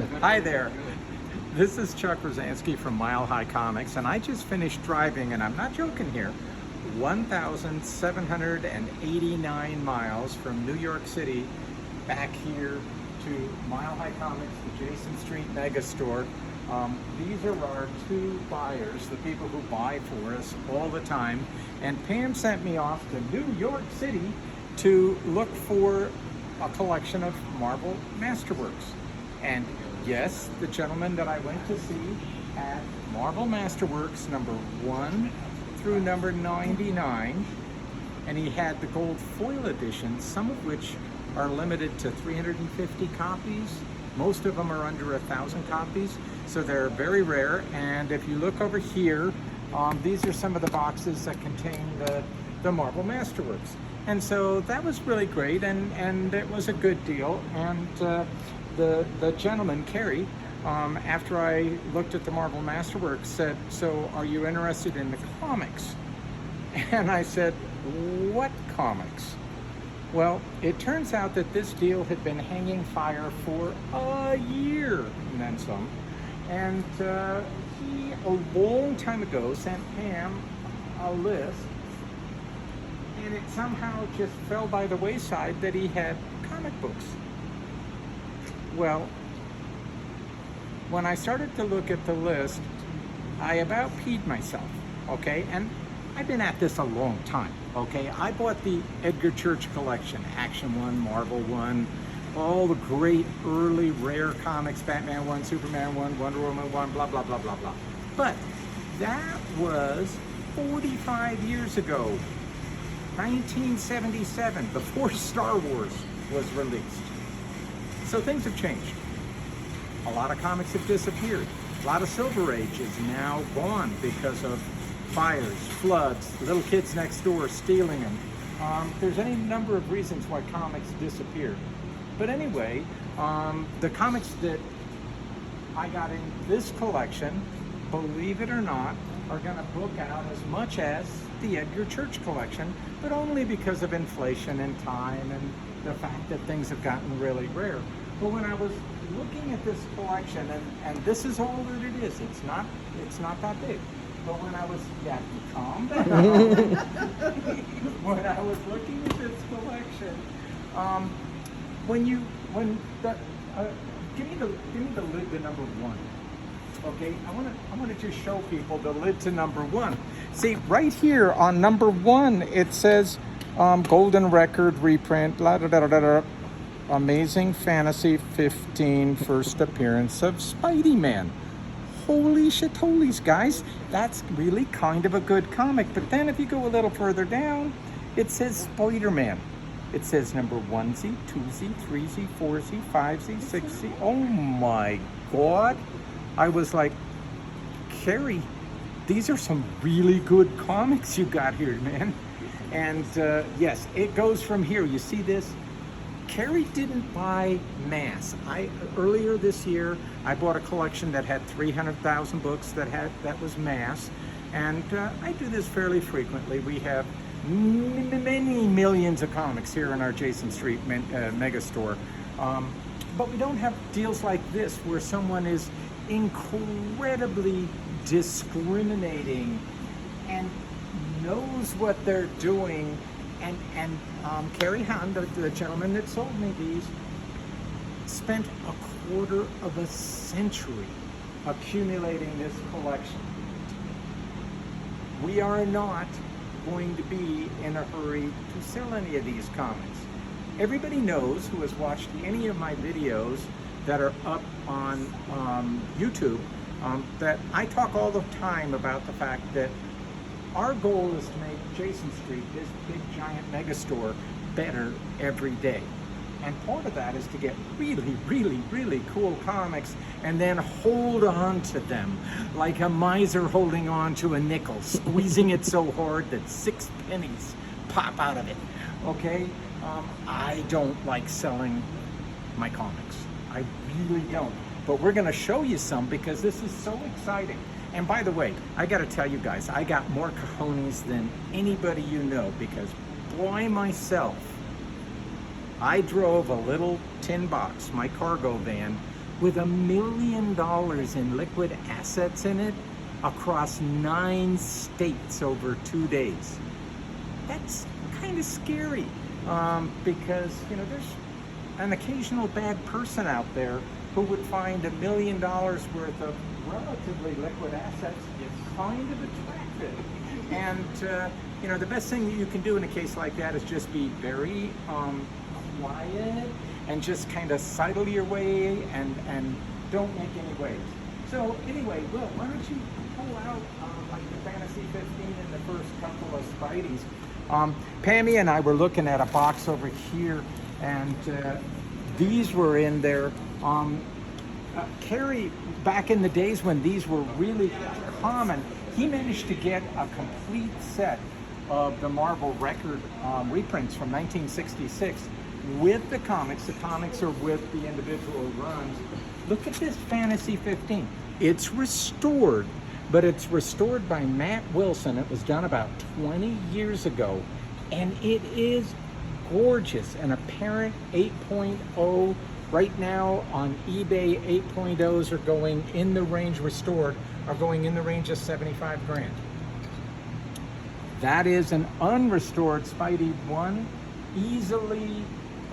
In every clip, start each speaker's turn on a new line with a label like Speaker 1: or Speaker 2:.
Speaker 1: Hi there. This is Chuck Rosansky from Mile High Comics, and I just finished driving, and I'm not joking here, 1,789 miles from New York City back here to Mile High Comics, the Jason Street Mega Store. These are our two buyers, the people who buy for us all the time. And Pam sent me off to New York City to look for a collection of Marvel Masterworks. And yes, the gentleman that I went to see at Marvel Masterworks number 1 through number 99, and he had the gold foil editions, some of which are limited to 350 copies. Most of them are under 1,000 copies, so they're very rare. And if you look over here, these are some of the boxes that contain the Marvel Masterworks. And so that was really great, and it was a good deal. And the gentleman, Kerry, after I looked at the Marvel Masterworks, said, "So are you interested in the comics?" And I said, "What comics?" Well, it turns out that this deal had been hanging fire for a year and then some. And he, a long time ago, sent Pam a list, and it somehow just fell by the wayside that he had comic books. Well, when I started to look at the list, I about peed myself, okay? And I've been at this a long time, okay? I bought the Edgar Church collection, Action 1, Marvel 1, all the great early rare comics, Batman 1, Superman 1, Wonder Woman 1, blah, blah, blah, blah, blah. But that was 45 years ago, 1977, before Star Wars was released. So things have changed. A lot of comics have disappeared. A lot of Silver Age is now gone because of fires, floods, little kids next door stealing them. There's any number of reasons why comics disappeared. But anyway, the comics that I got in this collection, believe it or not, are going to book out as much as the Edgar Church collection, but only because of inflation and time and the fact that things have gotten really rare. But when I was looking at this collection, and this is all that it is, it's not that big. But when I was, calm down. When I was looking at this collection, give me the lid to number 1. Okay, I want to just show people the lid to number 1. See, right here on number 1, it says Golden Record reprint, la da da da da. Amazing Fantasy 15 first appearance of Spidey-Man. Holy shit, holies, guys. That's really kind of a good comic. But then if you go a little further down, it says Spider-Man. It says number 1Z, 2Z, 3Z, 4Z, 5Z, 6Z. Oh my God. I was like, Kerry, these are some really good comics you got here, man. And yes, it goes from here. You see this? Kerry didn't buy mass. Earlier this year, I bought a collection that had 300,000 books that was mass, and I do this fairly frequently. We have many millions of comics here in our Jason Street mega store, but we don't have deals like this where someone is incredibly discriminating and knows what they're doing. And Kerry Hahn, the gentleman that sold me these, spent a quarter of a century accumulating this collection. We are not going to be in a hurry to sell any of these comics. Everybody knows, who has watched any of my videos that are up on YouTube, that I talk all the time about the fact that our goal is to make Jason Street, this big giant mega store, better every day. And part of that is to get really, really, really cool comics and then hold on to them like a miser holding on to a nickel, squeezing it so hard that 6 pennies pop out of it. Okay? I don't like selling my comics. I really don't. But we're going to show you some because this is so exciting. And by the way, I got to tell you guys, I got more cojones than anybody you know, because boy, myself, I drove a little tin box, my cargo van, with $1 million in liquid assets in it across 9 states over 2 days. That's kind of scary, because there's an occasional bad person out there who would find $1 million worth of relatively liquid assets kind of attractive. And the best thing you can do in a case like that is just be very quiet and just kind of sidle your way and don't make any waves. So anyway, Will, why don't you pull out like the Fantasy 15 and the first couple of Spideys. Pammy and I were looking at a box over here, and these were in there. Kerry, back in the days when these were really common, he managed to get a complete set of the Marvel record reprints from 1966 with the comics. The comics are with the individual runs. Look at this Fantasy 15. It's restored, but it's restored by Matt Wilson. It was done about 20 years ago, and it is gorgeous. An apparent 8.0. Right now on eBay, 8.0s are going in the range, restored, are going in the range of 75 grand. That is an unrestored Spidey 1, easily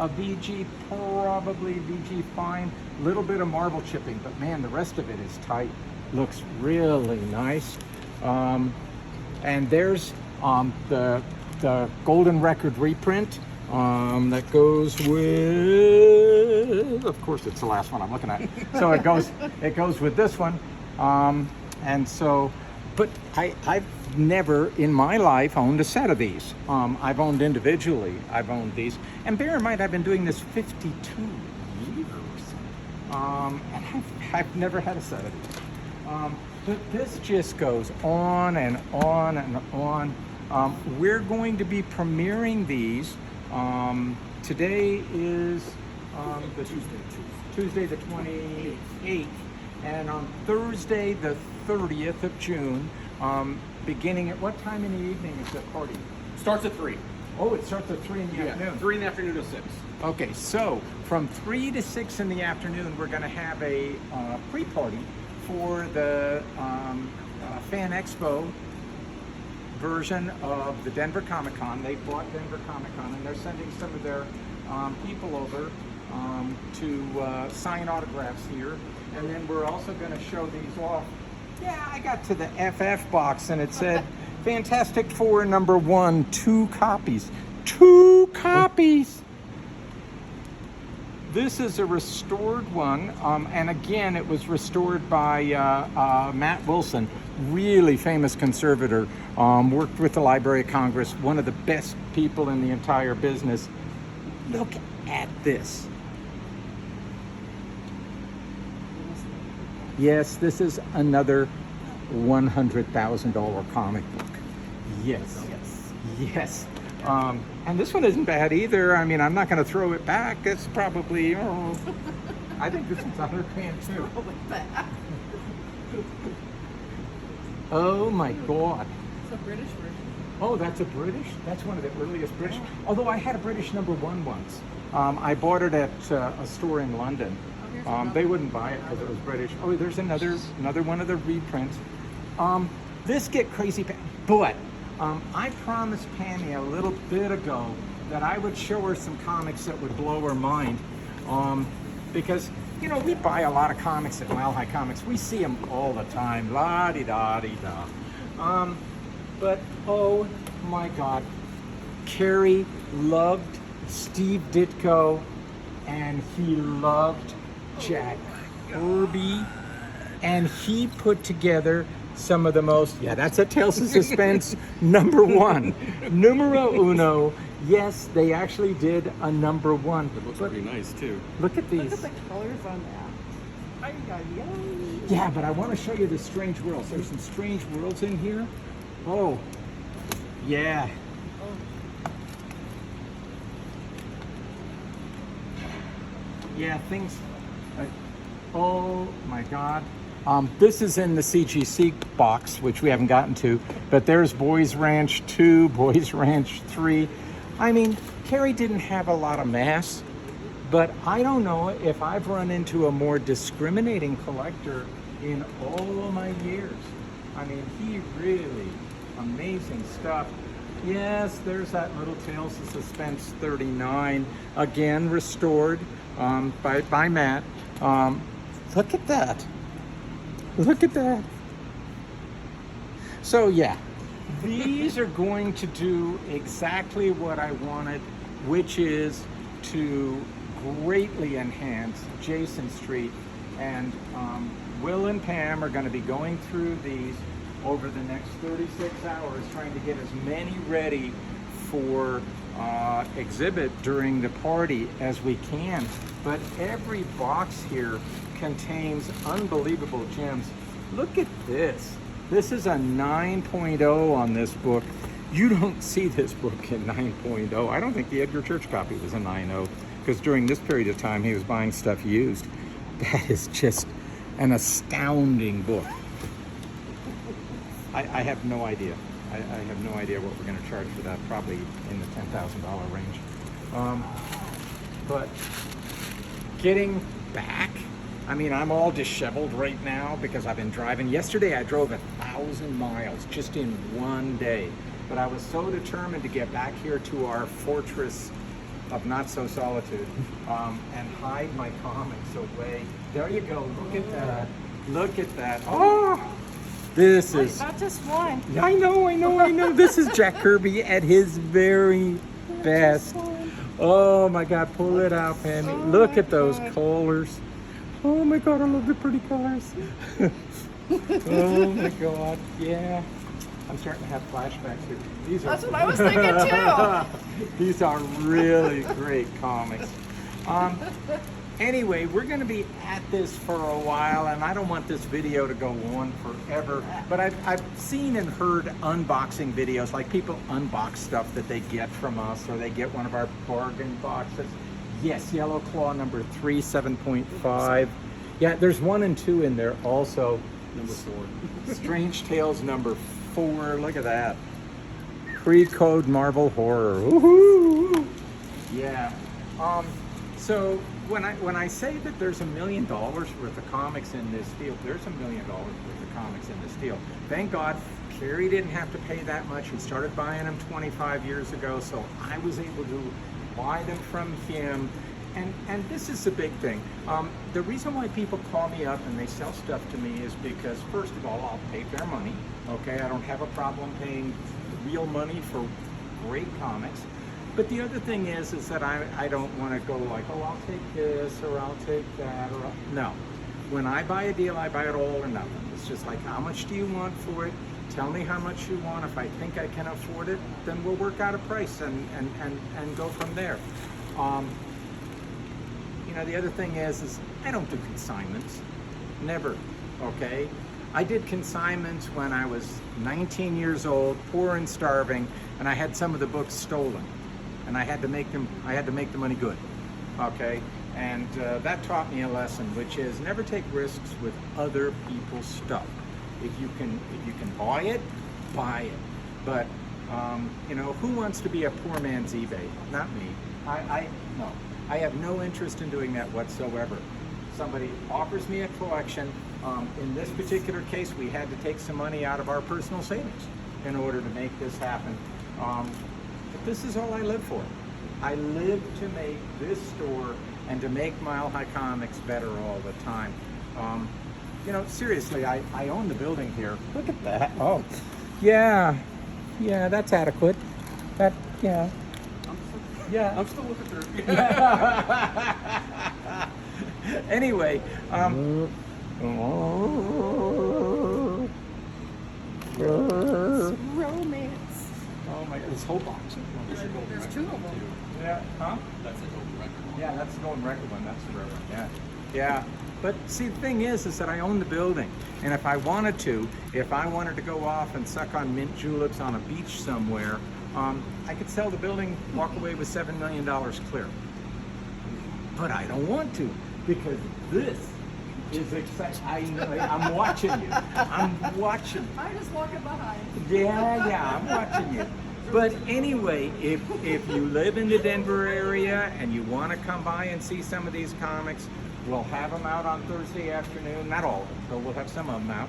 Speaker 1: a VG, probably VG fine, little bit of marble chipping, but man, the rest of it is tight. Looks really nice. And there's the Golden Record reprint. That goes with, of course, it's the last one I'm looking at. So it goes with this one. And so, but I've never in my life owned a set of these. I've owned individually. I've owned these. And bear in mind, I've been doing this 52 years. And I've never had a set of these. But this just goes on and on and on. We're going to be premiering these. Today is the Tuesday the 28th, and on Thursday the 30th of June, beginning at what time in the evening is the party?
Speaker 2: Starts at 3.
Speaker 1: Oh, it starts at 3 in the afternoon.
Speaker 2: 3 in the afternoon to 6.
Speaker 1: Okay, so from 3 to 6 in the afternoon, we're going to have a pre-party for the Fan Expo version of the Denver Comic Con. They bought Denver Comic Con, and they're sending some of their people over to sign autographs here. And then we're also going to show these off. Yeah, I got to the FF box and it said Fantastic Four #1, 2 copies. 2 copies! This is a restored one, and again, it was restored by Matt Wilson, really famous conservator, worked with the Library of Congress, one of the best people in the entire business. Look at this. Yes, this is another $100,000 comic book. Yes. Yes. And this one isn't bad either. I mean, I'm not going to throw it back. It's probably, I think this one's $100,000 too. Oh my God.
Speaker 3: It's a British version.
Speaker 1: Oh, that's a British? That's one of the earliest British. Although I had a British #1 once. I bought it at a store in London. They wouldn't buy it because it was British. Oh, there's another one of the reprints. This get crazy, but I promised Pammy a little bit ago that I would show her some comics that would blow her mind. Because, we buy a lot of comics at Mile High Comics. We see them all the time, la-di-da-di-da. But, oh my God, Kerry loved Steve Ditko, and he loved Jack Kirby, and he put together some of the most, that's a Tales of Suspense #1, numero uno. Yes, they actually did a #1.
Speaker 2: It looks pretty nice too.
Speaker 1: Look at these.
Speaker 3: Look at the colors on that.
Speaker 1: Yeah, but I want to show you the Strange Worlds. There's some Strange Worlds in here. Oh, yeah. Yeah, things like, oh my God. This is in the CGC box, which we haven't gotten to, but there's Boys Ranch 2, Boys Ranch 3. I mean, Kerry didn't have a lot of mass, But I don't know if I've run into a more discriminating collector in all of my years. I mean, he really, amazing stuff. Yes, there's that little Tales of Suspense 39, again restored by Matt. Look at that. Look at that. So yeah, these are going to do exactly what I wanted, which is to greatly enhance Jason Street. And Will and Pam are going to be going through these over the next 36 hours, trying to get as many ready for exhibit during the party as we can. But every box here contains unbelievable gems. Look at this. This is a 9.0 on this book. You don't see this book in 9.0. I don't think the Edgar Church copy was a 9.0, because during this period of time he was buying stuff used. That is just an astounding book. I have no idea. I have no idea what we're going to charge for that. Probably in the $10,000 range. But getting back, I mean, I'm all disheveled right now because I've been driving. Yesterday I drove 1,000 miles just in one day. But I was so determined to get back here to our fortress of not so solitude and hide my comics away. There you go. Look at that. Look at that. Oh, this is.
Speaker 3: Not just one.
Speaker 1: I know. This is Jack Kirby at his very best. Oh my God, pull it out, Pammy.
Speaker 3: Oh
Speaker 1: Look
Speaker 3: my
Speaker 1: at those
Speaker 3: God.
Speaker 1: colors. Oh my God, I love the pretty colors. Oh my God, yeah. I'm starting to have flashbacks here. These are,
Speaker 3: That's what I was thinking too.
Speaker 1: these are really great comics. Anyway, we're going to be at this for a while, and I don't want this video to go on forever, but I've seen and heard unboxing videos, like people unbox stuff that they get from us, or they get one of our bargain boxes. Yes, Yellow Claw number 3, 7.5. Yeah, there's 1 and 2 in there also.
Speaker 2: Number 4.
Speaker 1: Strange Tales number 4, look at that. Pre-code Marvel Horror. Woohoo! Yeah. So when I say that there's $1 million worth of comics in this deal, there's $1 million worth of comics in this deal. Thank God Kerry didn't have to pay that much. He started buying them 25 years ago, so I was able to buy them from him. And this is the big thing. The reason why people call me up and they sell stuff to me is because, first of all, I'll pay fair money. Okay, I don't have a problem paying real money for great comics. But the other thing is that I don't want to go like, oh, I'll take this or I'll take that, or no. When I buy a deal, I buy it all or nothing. It's just like, how much do you want for it? Tell me how much you want. If I think I can afford it, then we'll work out a price and go from there. You know, the other thing is I don't do consignments. Never, okay? I did consignments when I was 19 years old, poor and starving, and I had some of the books stolen. And I had to make the money good, okay? And that taught me a lesson, which is never take risks with other people's stuff. If you can buy it, buy it. But you know, who wants to be a poor man's eBay? Not me. No. I have no interest in doing that whatsoever. Somebody offers me a collection. In this particular case, we had to take some money out of our personal savings in order to make this happen. But this is all I live for. I live to make this store and to make Mile High Comics better all the time. You know, seriously, I own the building here. Look at that. Oh, yeah, that's adequate. Yeah.
Speaker 2: I'm still looking through.
Speaker 1: Anyway,
Speaker 3: Romance.
Speaker 1: oh my God, this whole box.
Speaker 3: There's 2 of them.
Speaker 1: Yeah, huh?
Speaker 2: That's a golden record.
Speaker 1: Yeah, that's the golden record one. That's the rare one. Yeah, yeah. But see, the thing is that I own the building, and if I wanted to go off and suck on mint juleps on a beach somewhere, I could sell the building, walk away with $7 million clear. But I don't want to, because this is exciting. I'm watching you. I'm watching you.
Speaker 3: I'm just walking behind.
Speaker 1: Yeah, I'm watching you. But anyway, if you live in the Denver area and you want to come by and see some of these comics, we'll have them out on Thursday afternoon. Not all of them, but we'll have some of them out.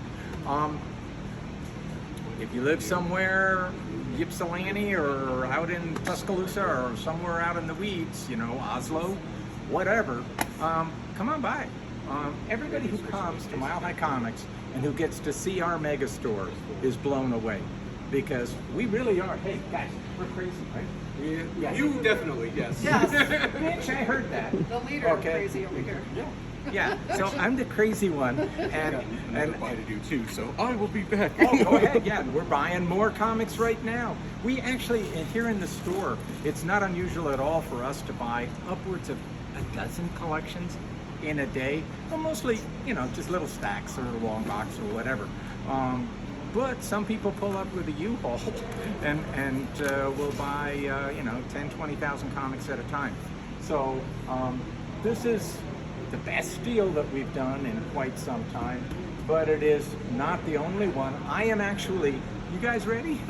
Speaker 1: If you live somewhere, Ypsilanti or out in Tuscaloosa or somewhere out in the weeds, you know, Oslo, whatever, come on by. Everybody who comes to Mile High Comics and who gets to see our mega store is blown away, because we really are. Hey guys, we're crazy, right? Yeah.
Speaker 2: You definitely, yes.
Speaker 3: Yes.
Speaker 1: Bitch, I heard that.
Speaker 3: The leader of
Speaker 1: Okay.
Speaker 3: crazy over here.
Speaker 1: Yeah. So I'm the crazy one,
Speaker 2: Another
Speaker 1: and
Speaker 2: bite to do too, so I will be back.
Speaker 1: oh, go ahead. Yeah, we're buying more comics right now. We actually, here in the store, it's not unusual at all for us to buy upwards of a dozen collections in a day. Well, mostly, you know, just little stacks or a long box or whatever. But some people pull up with a U-Haul and will buy, you know, 10, 20,000 comics at a time. So this is the best deal that we've done in quite some time, but it is not the only one. I am actually, you guys ready?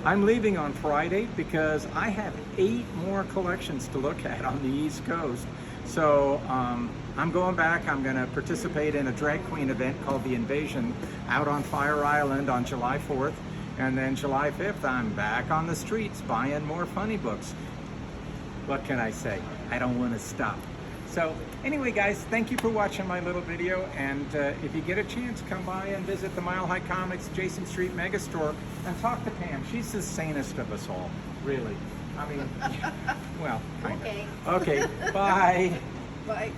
Speaker 1: I'm leaving on Friday because I have 8 more collections to look at on the East Coast. So I'm going back. I'm going to participate in a drag queen event called The Invasion out on Fire Island on July 4th. And then July 5th, I'm back on the streets buying more funny books. What can I say? I don't want to stop. So anyway, guys, thank you for watching my little video. And if you get a chance, come by and visit the Mile High Comics Jason Street Megastore and talk to Pam. She's the sanest of us all, really. I mean, well, kind of.
Speaker 3: Okay.
Speaker 1: Okay, bye.
Speaker 3: Bye.